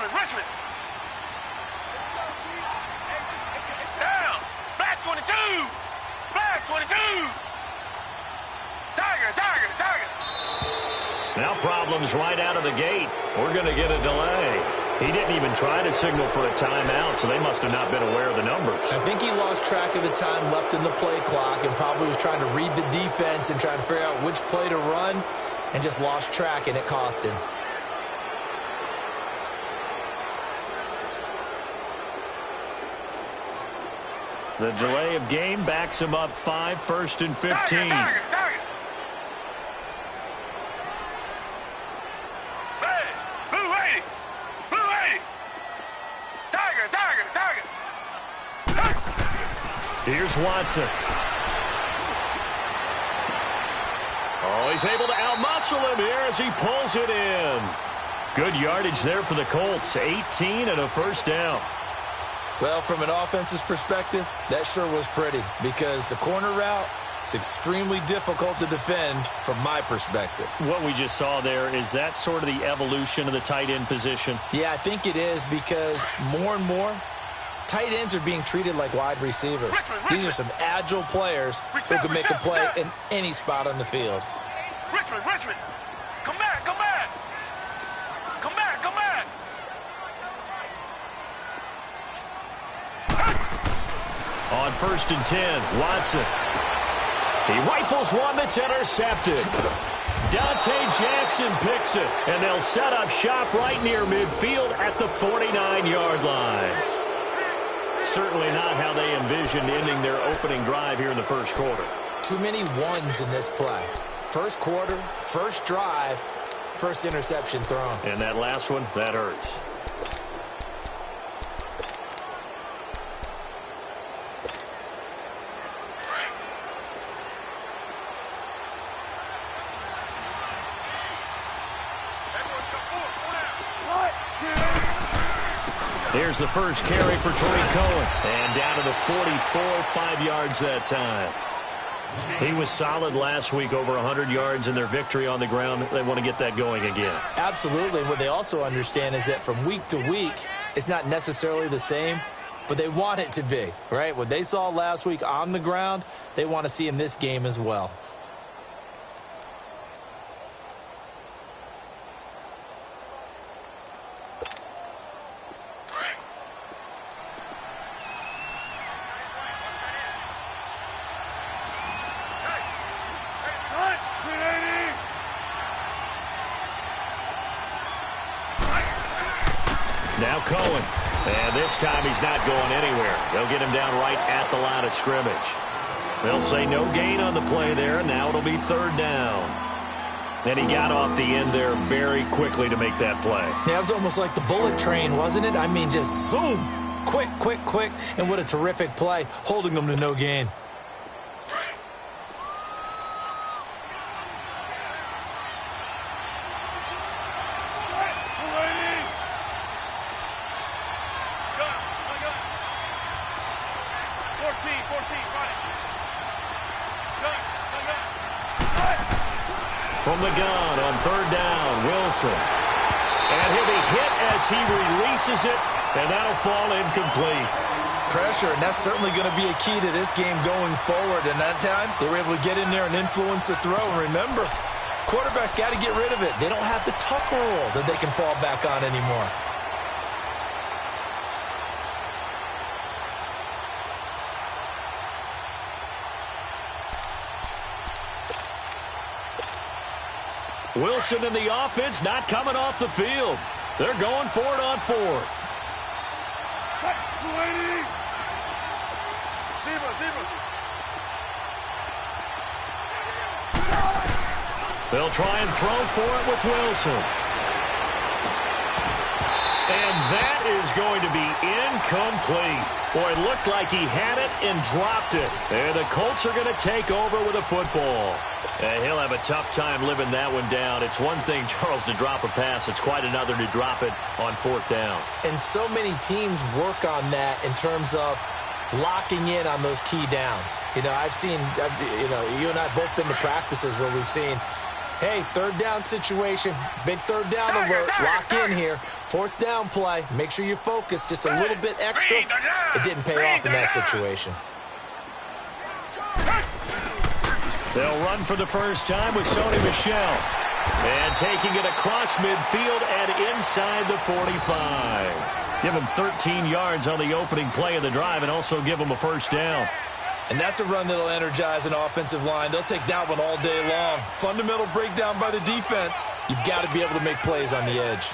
Richmond. Down. Black 22. Black 22. Tiger. Now problems right out of the gate. We're going to get a delay. He didn't even try to signal for a timeout, so they must have not been aware of the numbers. I think he lost track of the time left in the play clock and probably was trying to read the defense and trying to figure out which play to run and just lost track, and it cost him. The delay of game backs him up 5, 1st and 15. Tiger. Here's Watson. Oh, he's able to outmuscle him here as he pulls it in. Good yardage there for the Colts. 18 and a first down. Well, from an offensive perspective, that sure was pretty because the corner route is extremely difficult to defend from my perspective. What we just saw there, is that sort of the evolution of the tight end position? Yeah, I think it is because more and more, tight ends are being treated like wide receivers. These are some agile players who can make a play in any spot on the field. Richmond. Come back. On 1st and 10, Watson. He rifles one that's intercepted. Dante Jackson picks it, and they'll set up shop right near midfield at the 49-yard line. Certainly not how they envisioned ending their opening drive here in the first quarter. Too many ones in this play. First quarter, first drive, first interception thrown. And that last one, that hurts. Here's the first carry for Troy Cohen. And down to the 44, 5 yards that time. He was solid last week, over 100 yards in their victory on the ground. They want to get that going again. Absolutely. What they also understand is that from week to week, it's not necessarily the same, but they want it to be, right? What they saw last week on the ground, they want to see in this game as well. Now Cohen. And this time he's not going anywhere. They'll get him down right at the line of scrimmage. They'll say no gain on the play there. Now it'll be 3rd down. And he got off the end there very quickly to make that play. Yeah, it was almost like the bullet train, wasn't it? I mean, just zoom. Quick. And what a terrific play, holding them to no gain. From the gun on 3rd down, Wilson. And he'll be hit as he releases it, and that'll fall incomplete. Pressure, and that's certainly going to be a key to this game going forward. And that time, they were able to get in there and influence the throw. And remember, quarterbacks got to get rid of it. They don't have the tuck rule that they can fall back on anymore. Wilson and the offense not coming off the field. They're going for it on 4th. They'll try and throw for it with Wilson. And that is going to be incomplete. Boy, it looked like he had it and dropped it. And the Colts are going to take over with a football. And he'll have a tough time living that one down. It's one thing, Charles, to drop a pass. It's quite another to drop it on 4th down. And so many teams work on that in terms of locking in on those key downs. You know, you and I have both been to practices where we've seen Hey, third down situation. Big third down alert. Lock in here. Fourth down play. Make sure you focus just a little bit extra. It didn't pay off in that situation. They'll run for the first time with Sony Michel. And taking it across midfield and inside the 45. Give him 13 yards on the opening play of the drive and also give him a first down. And that's a run that'll energize an offensive line. They'll take that one all day long. Fundamental breakdown by the defense. You've got to be able to make plays on the edge.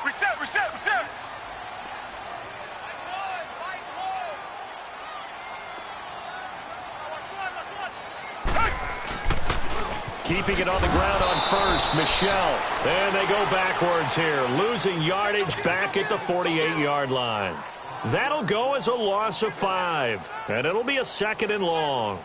Reset. Keeping it on the ground on first, Michel. And they go backwards here, losing yardage back at the 48-yard line. That'll go as a loss of 5, and it'll be a 2nd and long.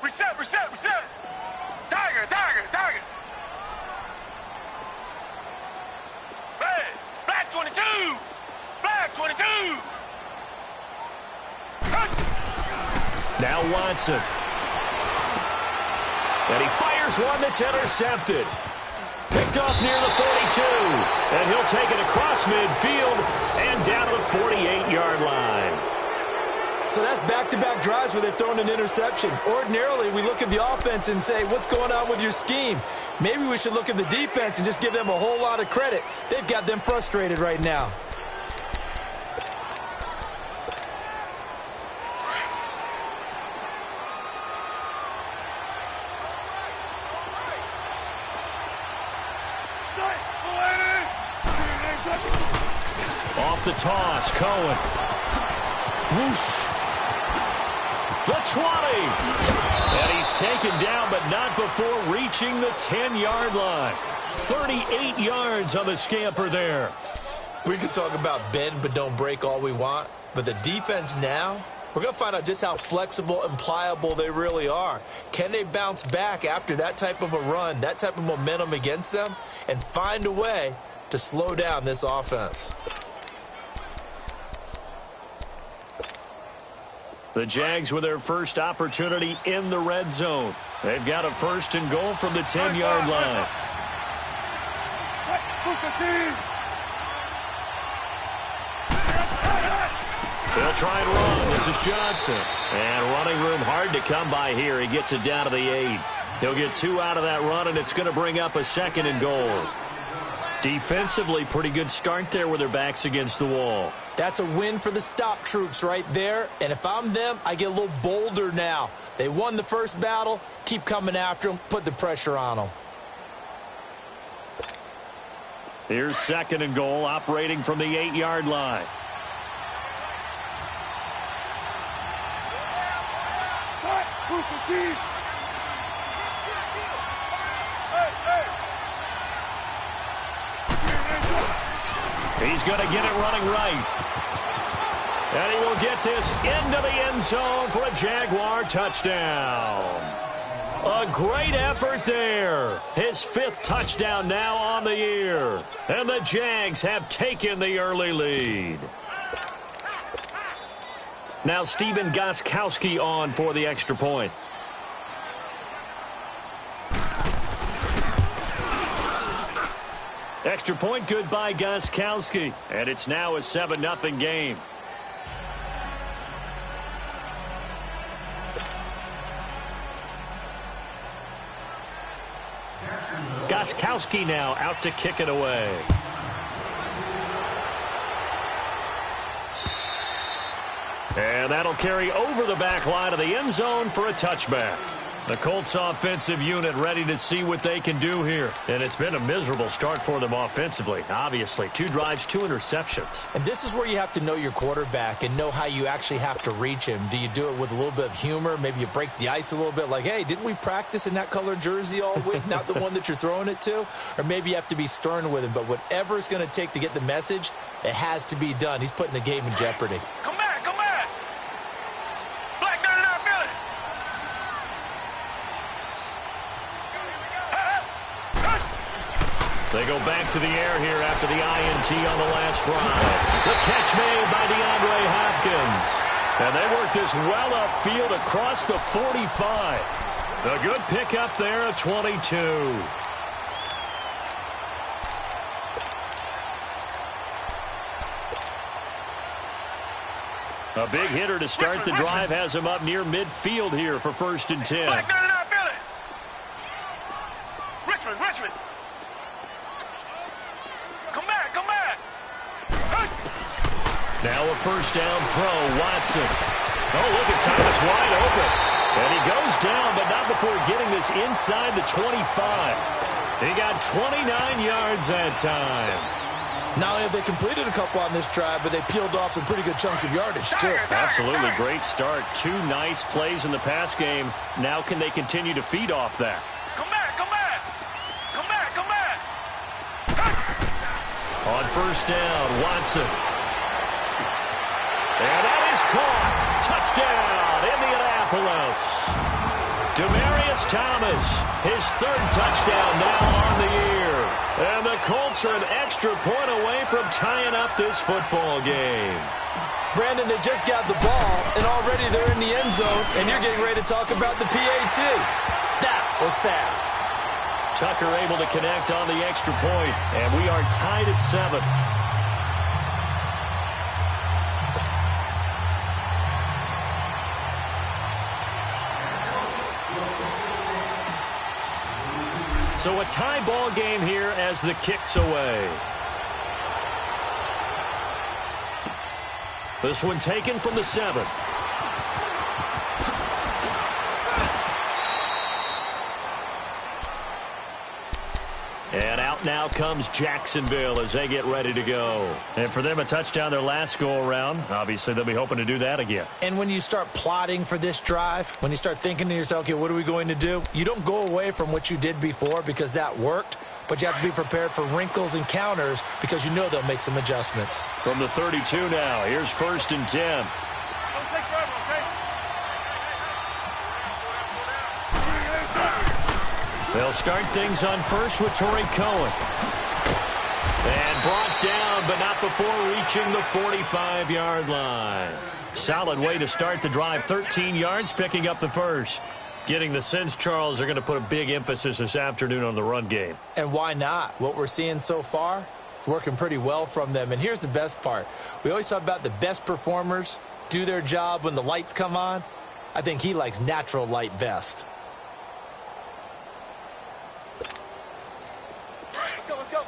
Reset. Tiger. Hey, black 22. Black 22. Now Watson. And he fires one that's intercepted. Picked off near the 42. And he'll take it across midfield and down to the 48-yard line. So that's back-to-back drives where they've thrown an interception. Ordinarily, we look at the offense and say, what's going on with your scheme? Maybe we should look at the defense and just give them a whole lot of credit. They've got them frustrated right now. Off the toss, Cohen. Whoosh. The 20. And he's taken down, but not before reaching the 10-yard line. 38 yards on the scamper there. We can talk about bend but don't break all we want, but the defense now, we're going to find out just how flexible and pliable they really are. Can they bounce back after that type of a run, that type of momentum against them, and find a way to slow down this offense? The Jags with their first opportunity in the red zone. They've got a 1st and goal from the 10-yard line. They'll try and run. This is Johnson. And running room hard to come by here. He gets it down to the 8. He'll get 2 out of that run, and it's going to bring up a 2nd and goal. Defensively, pretty good start there with their backs against the wall. That's a win for the stop troops right there. And if I'm them, I get a little bolder now. They won the first battle. Keep coming after them. Put the pressure on them. Here's 2nd and goal, operating from the 8-yard line. He's going to get it running right. And he will get this into the end zone for a Jaguar touchdown. A great effort there. His 5th touchdown now on the year. And the Jags have taken the early lead. Now Stephen Gostkowski on for the extra point. Extra point good by Gostkowski. And it's now a 7-0 game. Gostkowski now out to kick it away. And that'll carry over the back line of the end zone for a touchback. The Colts offensive unit ready to see what they can do here. And it's been a miserable start for them offensively, obviously. 2 drives, 2 interceptions. And this is where you have to know your quarterback and know how you actually have to reach him. Do you do it with a little bit of humor? Maybe you break the ice a little bit like, hey, didn't we practice in that color jersey all week, not the one that you're throwing it to? Or maybe you have to be stern with him. But whatever it's going to take to get the message, it has to be done. He's putting the game in jeopardy. Come back. Black 99 Philly. They go back to the air here after the INT on the last drive. The catch made by DeAndre Hopkins. And they work this well upfield across the 45. A good pickup there at 22. A big hitter to start the drive has him up near midfield here for 1st and 10. Richmond. Come back. Now a 1st down throw, Watson. Oh, look at Thomas wide open. And he goes down, but not before getting this inside the 25. He got 29 yards that time. Not only have they completed a couple on this drive, but they peeled off some pretty good chunks of yardage, too. Absolutely great start. 2 nice plays in the pass game. Now can they continue to feed off that? Come back. On 1st down, Watson. And that is caught. Touchdown, Indianapolis. Demaryius Thomas, his 3rd touchdown now on the year. And the Colts are an extra point away from tying up this football game. Brandon, they just got the ball, and already they're in the end zone, and you're getting ready to talk about the PAT. That was fast. Tucker able to connect on the extra point, and we are tied at 7. So a tie ball game here as the kick's away. This one taken from the 7. And out now comes Jacksonville as they get ready to go. And for them, a touchdown their last go-around. Obviously, they'll be hoping to do that again. And when you start plotting for this drive, when you start thinking to yourself, okay, what are we going to do? You don't go away from what you did before because that worked, but you have to be prepared for wrinkles and counters because you know they'll make some adjustments. From the 32 now, here's 1st and 10. They'll start things on 1st with Torrey Cohen. And brought down, but not before reaching the 45-yard line. Solid way to start the drive. 13 yards, picking up the 1st. Getting the sense, Charles, they're going to put a big emphasis this afternoon on the run game. And why not? What we're seeing so far, it's working pretty well from them. And here's the best part. We always talk about the best performers do their job when the lights come on. I think he likes natural light best. Let's go.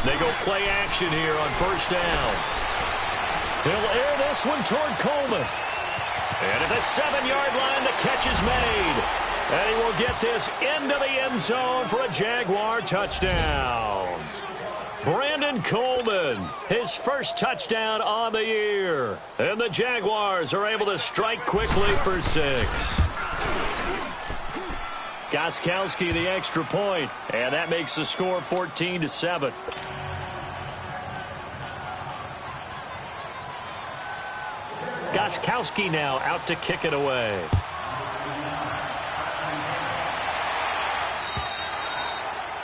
They go play action here on 1st down. He'll air this one toward Coleman. And at the 7-yard line, the catch is made. And he will get this into the end zone for a Jaguar touchdown. Brandon Coleman, his 1st touchdown on the year. And the Jaguars are able to strike quickly for 6. Gostkowski the extra point, and that makes the score 14-7. Gostkowski now out to kick it away.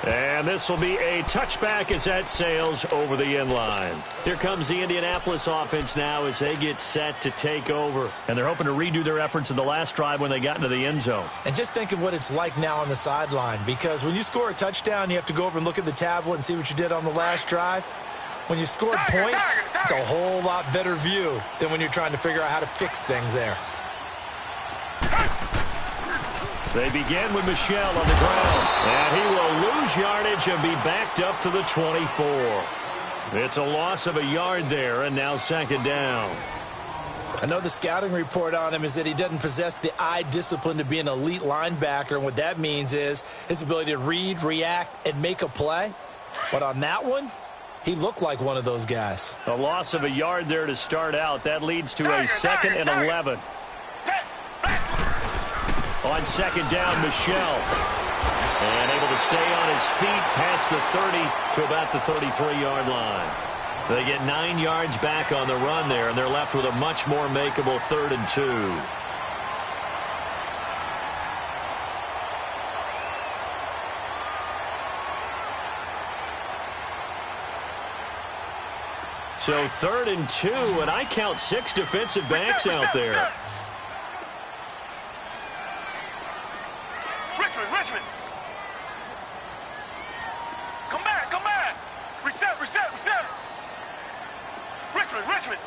And this will be a touchback as that sails over the end line. Here comes the Indianapolis offense now as they get set to take over. And they're hoping to redo their efforts in the last drive when they got into the end zone. And just think of what it's like now on the sideline, because when you score a touchdown, you have to go over and look at the tablet and see what you did on the last drive. When you scored points, it's a whole lot better view than when you're trying to figure out how to fix things there. They begin with Michel on the ground. And he will lose yardage and be backed up to the 24. It's a loss of a yard there, and now 2nd down. I know the scouting report on him is that he doesn't possess the eye discipline to be an elite linebacker, and what that means is his ability to read, react, and make a play. But on that one, he looked like one of those guys. A loss of a yard there to start out. That leads to a 2nd and 11. On 2nd down, Michel. And able to stay on his feet past the 30 to about the 33-yard line. They get 9 yards back on the run there, and they're left with a much more makeable 3rd and 2. So 3rd and 2, and I count 6 defensive backs out there. Richmond. Come back. Reset. Richmond.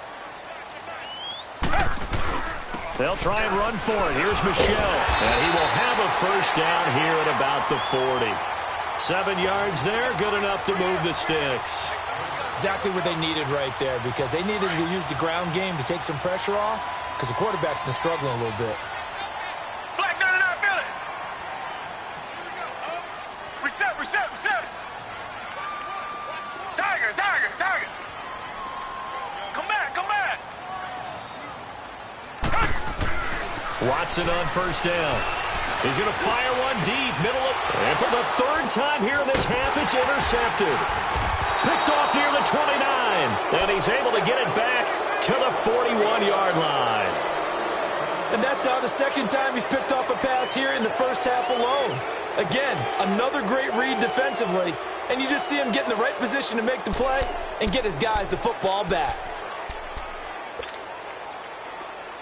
They'll try and run for it. Here's Michel, and he will have a first down here at about the 40. 7 yards there, good enough to move the sticks. Exactly what they needed right there, because they needed to use the ground game to take some pressure off, because the quarterback's been struggling a little bit. Black 99 Philly. Reset. Tiger. Come back. Watson on first down. He's going to fire one deep, middle of, and for the 3rd time here in this half, it's intercepted. Picked off near the 29, and he's able to get it back to the 41-yard line. And that's now the 2nd time he's picked off a pass here in the first half alone. Again, another great read defensively, and you just see him get in the right position to make the play and get his guys the football back.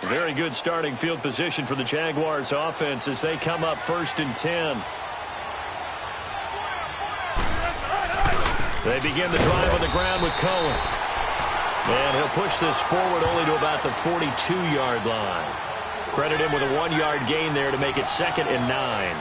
Very good starting field position for the Jaguars offense as they come up 1st and 10. They begin the drive on the ground with Cohen. And he'll push this forward only to about the 42-yard line. Credit him with a 1-yard gain there to make it 2nd and 9.